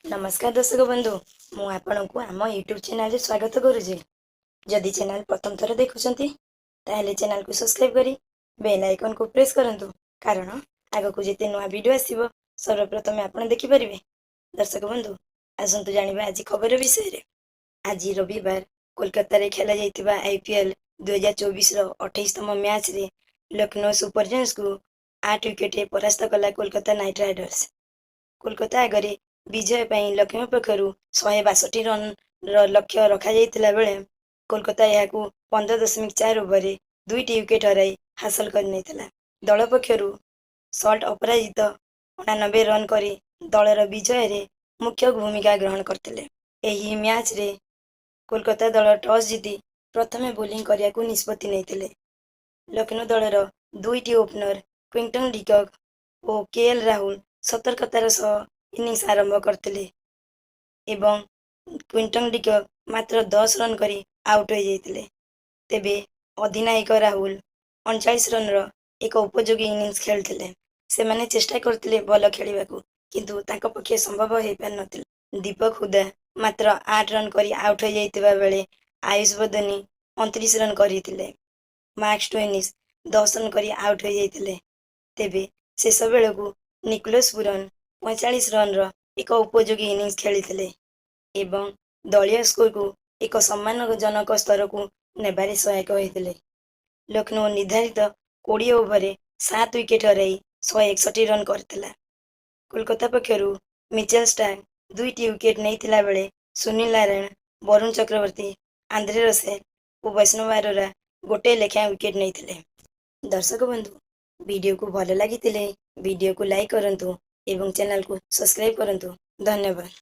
नमस्कार दर्शक बंधु मु आपण को आम यूट्यूब चैनल स्वागत करुचे। जदि चैनल प्रथम थर देखुंती ताहले चैनल को सब्सक्राइब करी बेल आइकन को प्रेस करंतु कारण आग को जिते नुआ वीडियो आसीबो सर्वप्रथम आपण देखि परिबे। दर्शक बंधु आसंतु जानिबा आज खबर विषय रे। आज रविवार कोलकाता रे खेला जाइतिबा आईपीएल 2024 रो 28तम मैच रे लखनऊ सुपर जायंट्स को 8 विकेट परास्त कला कोलकाता नाइट राइडर्स। कोलकाता आगरे विजय ପାଇଁ ଲକ୍ଷ୍ନୌ ପକ୍ଷରୁ 162 ରନ୍ର ଲକ୍ଷ୍ୟ ରଖାଯାଇଥିଲା ବେଳେ କୋଲକାତା ଏହାକୁ 15.4 ଓଭରରେ 2ଟି ୱିକେଟ୍ ହରାଇ ହାସଲ କରିନେଇଥିଲା। ଦଳ ପକ୍ଷରୁ ସଲ୍ଟ ଅପରାଜିତ 89 ରନ୍ କରି ଦଳର ବିଜୟରେ ମୁଖ୍ୟ ଭୂମିକା ଗ୍ରହଣ କରିଥିଲେ। ଏହି ମ୍ୟାଚରେ କୋଲକାତା ଦଳ ଟସ୍ ଜିତି ପ୍ରଥମେ ବୋଲିଂ କରିବାକୁ ନିଷ୍ପତ୍ତି ନେଇଥିଲେ। ଲକ୍ଷ୍ନୌ ଦଳର ଦୁଇଟି ଓପନର କ୍ୱିଣ୍ଟନ ଡିକକ୍ ଓ କେଏଲ ରାହୁଲ ସତର୍କତାର ସହ ଇନିଂସ ଆରମ୍ଭ କରିଥିଲେ ଏବଂ କ୍ୱିଣ୍ଟନ ଡିକକ୍ ମାତ୍ର 10 ରନ୍ କରି ଆଉଟ୍ ହୋଇଯାଇଥିଲେ। ତେବେ ଅଧିନାୟକ ରାହୁଲ 39 ରନ୍ର ଏକ ଉପଯୋଗୀ ଇନିଂସ ଖେଳିଥିଲେ। ସେମାନେ ଚେଷ୍ଟା କରିଥିଲେ ଭଲ ଖେଳିବାକୁ କିନ୍ତୁ ତାଙ୍କ ପକ୍ଷେ ସମ୍ଭବ ହୋଇପାରିନଥିଲା। ଦୀପକ ହୁଦା ମାତ୍ର 8 ରନ୍ କରି ଆଉଟ୍ ହୋଇଯାଇଥିବା ବେଳେ ଆୟୁଷ ବଦନୀ 29 ରନ୍ କରିଥିଲେ। ମାର୍କ ଷ୍ଟୋଇନିସ୍ 10 ରନ୍ କରି ଆଉଟ୍ ହୋଇଯାଇଥିଲେ। ତେବେ ଶେଷ ବେଳକୁ ନିକୋଲସ୍ ପୁରନ୍ 45 ରନ୍ର ଏକ ଉପଯୋଗୀ ଇନିଂସ ଖେଳିଥିଲେ ଏବଂ ଦଳୀୟ ସ୍କୋରକୁ ଏକ ସମ୍ମାନଜନକ ସ୍ତରକୁ ନେବାରେ ସହାୟକ ହୋଇଥିଲେ। ଲକ୍ଷ୍ନୌ ନିର୍ଦ୍ଧାରିତ 20 ଓଭରରେ 7 ୱିକେଟ୍ ହରାଇ 161 ରନ୍ କରିଥିଲା। କୋଲକାତା ପକ୍ଷରୁ ମିଚେଲ ଷ୍ଟାର୍କ 2ଟି ୱିକେଟ୍ ନେଇଥିଲା ବେଳେ ସୁନୀଲ ନାରାୟଣ, ବରୁଣ ଚକ୍ରବର୍ତ୍ତୀ, ଆନ୍ଦ୍ରେ ରସେଲ ଓ ବୈଷ୍ଣବ ଆରୋରା ଗୋଟିଏ ଲେଖାଏଁ ୱିକେଟ୍ ନେଇଥିଲେ। ଦର୍ଶକ ବନ୍ଧୁ ଭିଡ଼ିଓକୁ ଭଲ ଲାଗିଥିଲେ ଭିଡ଼ିଓକୁ ଲାଇକ୍ କରନ୍ତୁ ଏବଂ ଚ୍ୟାନେଲକୁ ସବସ୍କ୍ରାଇब କରନ୍ତୁ। ଧନ୍ୟବାଦ।